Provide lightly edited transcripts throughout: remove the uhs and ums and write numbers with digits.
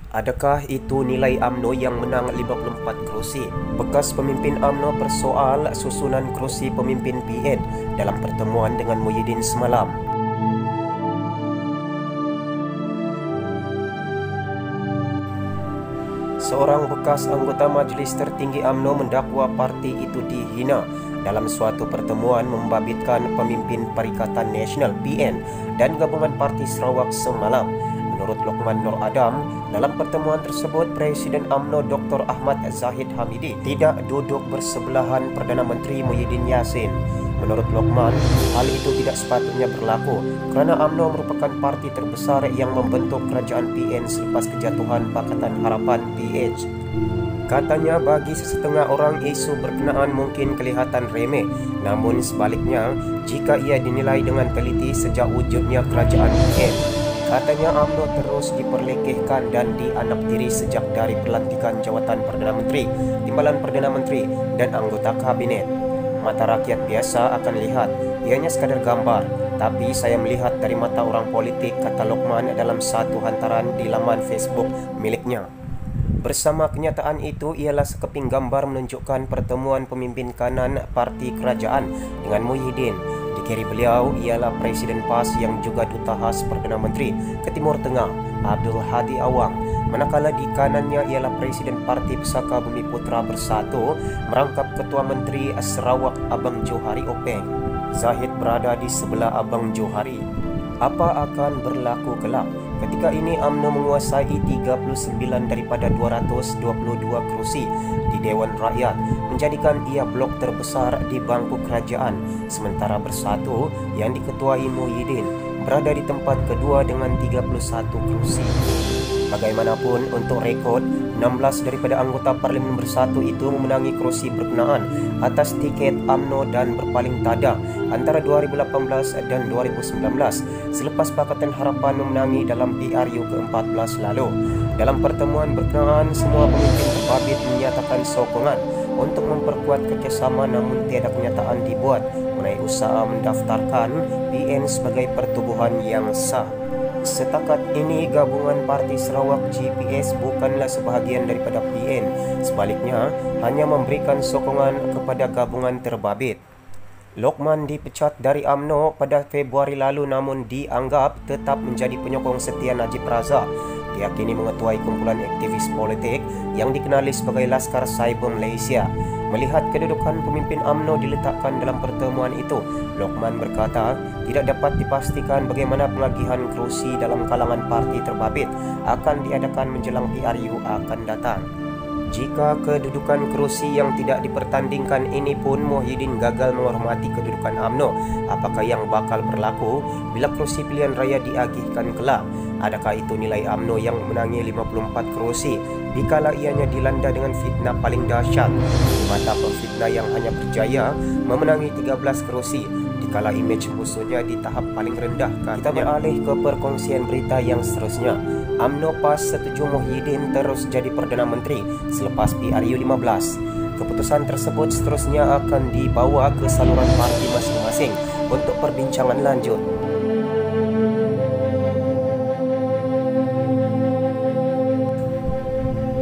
Adakah itu nilai UMNO yang menang 54 kerusi? Bekas pemimpin UMNO persoal susunan kerusi pemimpin PN dalam pertemuan dengan Muhyiddin semalam. Seorang bekas anggota Majlis Tertinggi UMNO mendakwa parti itu dihina dalam suatu pertemuan membabitkan pemimpin Perikatan Nasional PN dan gabungan Parti Sarawak semalam. Menurut Lokman Nur Adam, dalam pertemuan tersebut Presiden UMNO Dr. Ahmad Zahid Hamidi tidak duduk bersebelahan Perdana Menteri Muhyiddin Yassin. Menurut Lokman, hal itu tidak sepatutnya berlaku kerana UMNO merupakan parti terbesar yang membentuk kerajaan PN selepas kejatuhan Pakatan Harapan PH. Katanya bagi sesetengah orang isu berkenaan mungkin kelihatan remeh, namun sebaliknya jika ia dinilai dengan teliti sejak wujudnya kerajaan PN. Katanya UMNO terus diperlekehkan dan dianaktiri sejak dari pelantikan jawatan Perdana Menteri, Timbalan Perdana Menteri dan anggota Kabinet. Mata rakyat biasa akan lihat, ianya sekadar gambar, tapi saya melihat dari mata orang politik, kata Lokman dalam satu hantaran di laman Facebook miliknya. Bersama kenyataan itu ialah sekeping gambar menunjukkan pertemuan pemimpin kanan parti kerajaan dengan Muhyiddin. Di kiri beliau ialah Presiden PAS yang juga Duta Khas Perdana Menteri ke Timur Tengah, Abdul Hadi Awang. Manakala di kanannya ialah Presiden Parti Pusaka Bumi Putra Bersatu merangkap Ketua Menteri Sarawak Abang Johari Openg. Zahid berada di sebelah Abang Johari. Apa akan berlaku kelak? Ketika ini UMNO menguasai 39 daripada 222 kerusi di Dewan Rakyat, menjadikan ia blok terbesar di bangku kerajaan, sementara Bersatu yang diketuai Muhyiddin berada di tempat kedua dengan 31 kerusi. Bagaimanapun, untuk rekod, 16 daripada anggota Parlimen Bersatu itu memenangi kerusi berkenaan atas tiket UMNO dan berpaling tada antara 2018 dan 2019 selepas Pakatan Harapan memenangi dalam PRU ke-14 lalu. Dalam pertemuan berkenaan, semua pemimpin terbabit menyatakan sokongan untuk memperkuat kerjasama, namun tiada kenyataan dibuat mengenai usaha mendaftarkan PN sebagai pertubuhan yang sah. Setakat ini, gabungan Parti Sarawak GPS bukanlah sebahagian daripada PN. Sebaliknya, hanya memberikan sokongan kepada gabungan terbabit. Lokman dipecat dari UMNO pada Februari lalu namun dianggap tetap menjadi penyokong setia Najib Razak. Dia kini mengetuai kumpulan aktivis politik yang dikenali sebagai Laskar Saiber Malaysia. Melihat kedudukan pemimpin UMNO diletakkan dalam pertemuan itu, Lokman berkata tidak dapat dipastikan bagaimana pengagihan kerusi dalam kalangan parti terbabit akan diadakan menjelang PRU akan datang. Jika kedudukan kerusi yang tidak dipertandingkan ini pun Muhyiddin gagal menghormati kedudukan UMNO, apakah yang bakal berlaku bila kerusi pilihan raya diagihkan kelak? Adakah itu nilai UMNO yang menangi 54 kerusi dikala ianya dilanda dengan fitnah paling dahsyat di mata pemfitnah yang hanya berjaya memenangi 13 kerusi dikala imej musuhnya di tahap paling rendah? Kita beralih ke perkongsian berita yang seterusnya. UMNO PAS setuju Muhyiddin terus jadi Perdana Menteri selepas PRU 15. Keputusan tersebut seterusnya akan dibawa ke saluran parti masing-masing untuk perbincangan lanjut.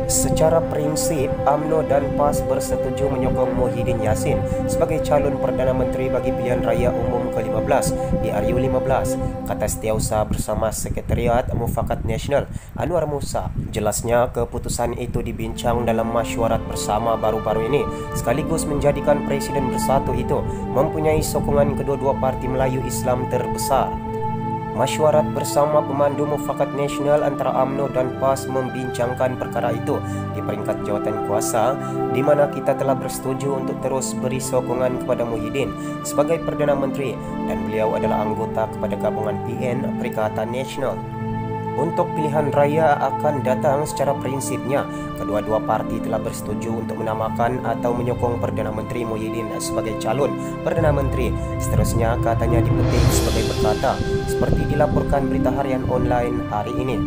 Secara prinsip, UMNO dan PAS bersetuju menyokong Muhyiddin Yassin sebagai calon Perdana Menteri bagi pilihan raya umum ke-15 di RU 15, kata Setiausaha bersama Sekretariat Mufakat Nasional Anwar Musa. Jelasnya, keputusan itu dibincang dalam mesyuarat bersama baru-baru ini sekaligus menjadikan Presiden Bersatu itu mempunyai sokongan kedua-dua parti Melayu Islam terbesar. Mesyuarat bersama pemandu Mufakat Nasional antara UMNO dan PAS membincangkan perkara itu di peringkat jawatan kuasa, di mana kita telah bersetuju untuk terus beri sokongan kepada Muhyiddin sebagai Perdana Menteri dan beliau adalah anggota kepada gabungan PN Perikatan Nasional. Untuk pilihan raya akan datang, secara prinsipnya kedua-dua parti telah bersetuju untuk menamakan atau menyokong Perdana Menteri Muhyiddin sebagai calon Perdana Menteri. Seterusnya katanya dipetik sebagai berkata, seperti dilaporkan berita harian online hari ini.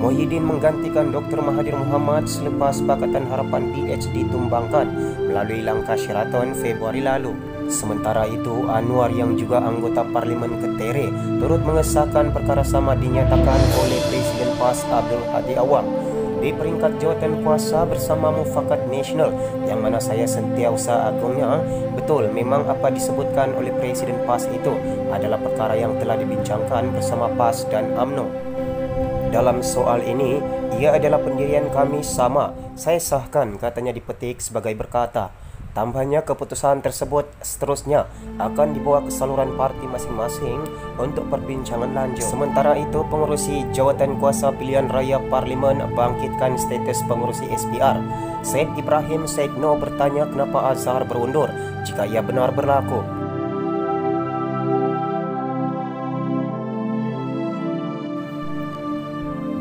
Muhyiddin menggantikan Dr. Mahathir Mohamad selepas Pakatan Harapan PH ditumbangkan melalui langkah Sheraton Februari lalu. Sementara itu, Anwar yang juga anggota Parlimen Ketere turut mengesahkan perkara sama dinyatakan oleh Presiden PAS Abdul Hadi Awang. di peringkat jawatan kuasa bersama Mufakat Nasional, yang mana saya sentiausa agungnya. Betul, memang apa disebutkan oleh Presiden PAS itu adalah perkara yang telah dibincangkan bersama PAS dan UMNO. Dalam soal ini, ia adalah pendirian kami sama, saya sahkan, katanya dipetik sebagai berkata. Tambahnya, keputusan tersebut seterusnya akan dibawa ke saluran parti masing-masing untuk perbincangan lanjut. Sementara itu, pengurusi jawatan kuasa pilihan raya Parlimen bangkitkan status pengurusi SPR. Said Ibrahim Said No bertanya kenapa Azhar berundur jika ia benar berlaku.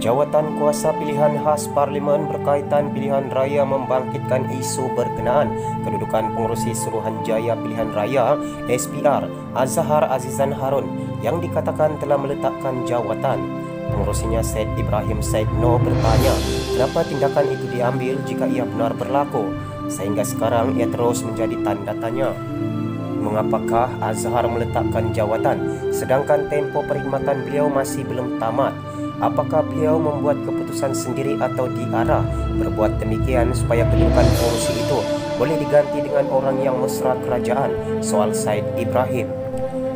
Jawatan kuasa pilihan khas Parlimen berkaitan pilihan raya membangkitkan isu berkenaan kedudukan pengurusi Suruhanjaya Pilihan Raya SPR Azhar Azizan Harun yang dikatakan telah meletakkan jawatan. Pengurusinya Said Ibrahim Said No bertanya kenapa tindakan itu diambil jika ia benar berlaku, sehingga sekarang ia terus menjadi tanda tanya. Mengapakah Azhar meletakkan jawatan sedangkan tempo perkhidmatan beliau masih belum tamat? Apakah beliau membuat keputusan sendiri atau diarah berbuat demikian supaya kedudukan pengurusi itu boleh diganti dengan orang yang mesra kerajaan? Soal Said Ibrahim.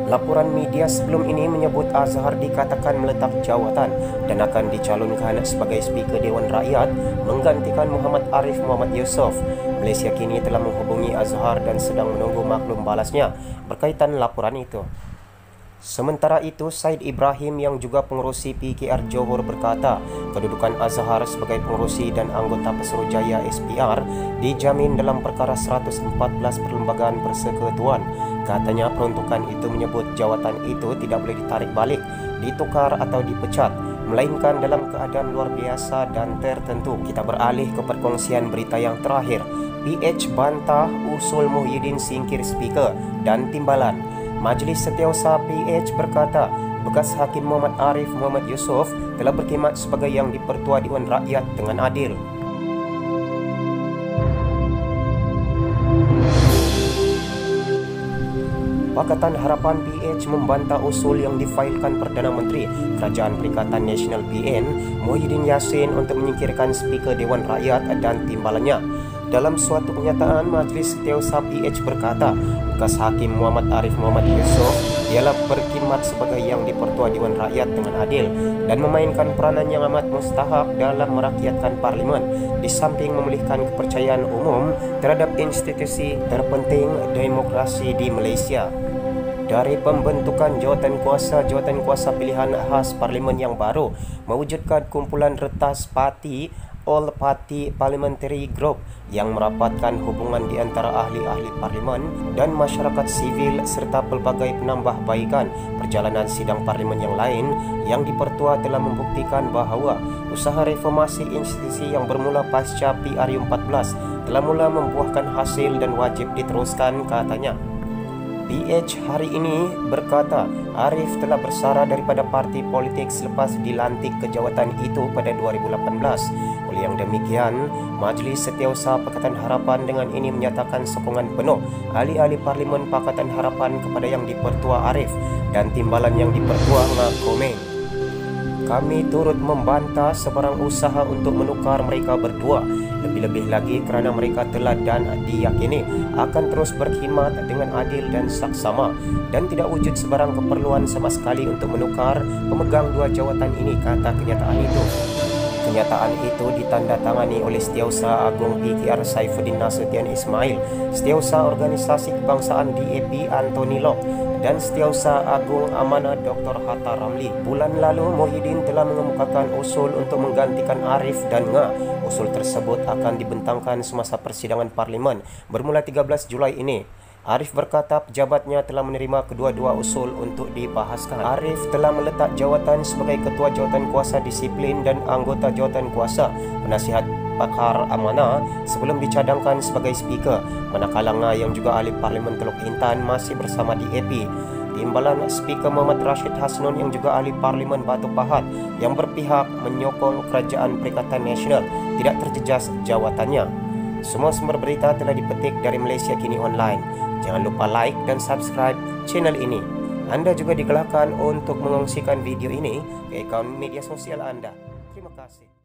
Laporan media sebelum ini menyebut Azhar dikatakan meletak jawatan dan akan dicalonkan sebagai Speaker Dewan Rakyat menggantikan Muhammad Arif Muhammad Yusof. Malaysia kini telah menghubungi Azhar dan sedang menunggu maklum balasnya berkaitan laporan itu. Sementara itu, Said Ibrahim yang juga pengurusi PKR Johor berkata, kedudukan Azhar sebagai pengurusi dan anggota Pesuruhjaya SPR dijamin dalam perkara 114 Perlembagaan Persekutuan. Katanya peruntukan itu menyebut jawatan itu tidak boleh ditarik balik, ditukar atau dipecat, melainkan dalam keadaan luar biasa dan tertentu. Kita beralih ke perkongsian berita yang terakhir. PH bantah usul Muhyiddin singkir Speaker dan timbalan. Majlis Setiausaha PH berkata, bekas Hakim Muhammad Arif Muhammad Yusof telah berkhidmat sebagai Yang di-Pertua Dewan Rakyat dengan adil. Pakatan Harapan PH membantah usul yang difailkan Perdana Menteri Kerajaan Perikatan Nasional PN Muhyiddin Yassin untuk menyingkirkan Speaker Dewan Rakyat dan timbalannya. Dalam suatu kenyataan, Majlis Setiausaha PH berkata, bekas Hakim Muhammad Arif Muhammad Yusof ialah berkhidmat sebagai Yang di-Pertua Dewan Rakyat dengan adil dan memainkan peranan yang amat mustahak dalam merakyatkan Parlimen, di samping memulihkan kepercayaan umum terhadap institusi terpenting demokrasi di Malaysia. Dari pembentukan jawatan kuasa pilihan khas Parlimen yang baru mewujudkan kumpulan retas parti All Party Parliamentary Group yang merapatkan hubungan di antara ahli-ahli parlimen dan masyarakat sivil serta pelbagai penambahbaikan perjalanan sidang parlimen yang lain. Yang di-Pertua telah membuktikan bahawa usaha reformasi institusi yang bermula pasca PRU 14 telah mula membuahkan hasil dan wajib diteruskan, katanya. PH hari ini berkata Arif telah bersara daripada parti politik selepas dilantik ke jawatan itu pada 2018. Oleh yang demikian, Majlis Setiausaha Pakatan Harapan dengan ini menyatakan sokongan penuh ahli-ahli Parlimen Pakatan Harapan kepada Yang di-Pertua Arif dan timbalan Yang di-Pertua Ngah Komeng. Kami turut membantah sebarang usaha untuk menukar mereka berdua, lebih-lebih lagi kerana mereka telah dan diyakini akan terus berkhidmat dengan adil dan saksama dan tidak wujud sebarang keperluan sama sekali untuk menukar pemegang dua jawatan ini, kata kenyataan itu. Kenyataan itu ditandatangani oleh Setiausaha Agung PKR Saifuddin Nasution Ismail, Setiausaha Organisasi Kebangsaan DAP Anthony Lok dan Setiausaha Agung Amanah Dr. Hatta Ramli. Bulan lalu, Muhyiddin telah mengemukakan usul untuk menggantikan Arif dan Ngah. Usul tersebut akan dibentangkan semasa persidangan Parlimen bermula 13 Julai ini. Arif berkata pejabatnya telah menerima kedua-dua usul untuk dibahaskan. Arif telah meletak jawatan sebagai Ketua Jawatan Kuasa Disiplin dan Anggota Jawatan Kuasa Penasihat Pakar Amanah sebelum dicadangkan sebagai Speaker, manakala Ngah yang juga ahli Parlimen Teluk Intan masih bersama DAP. Timbalan Speaker Muhammad Rashid Hasnun yang juga ahli Parlimen Batu Pahat yang berpihak menyokong Kerajaan Perikatan Nasional tidak terjejas jawatannya. Semua sumber berita telah dipetik dari Malaysia Kini Online. Jangan lupa like dan subscribe channel ini. Anda juga digalakkan untuk mengongsikan video ini ke akaun media sosial Anda. Terima kasih.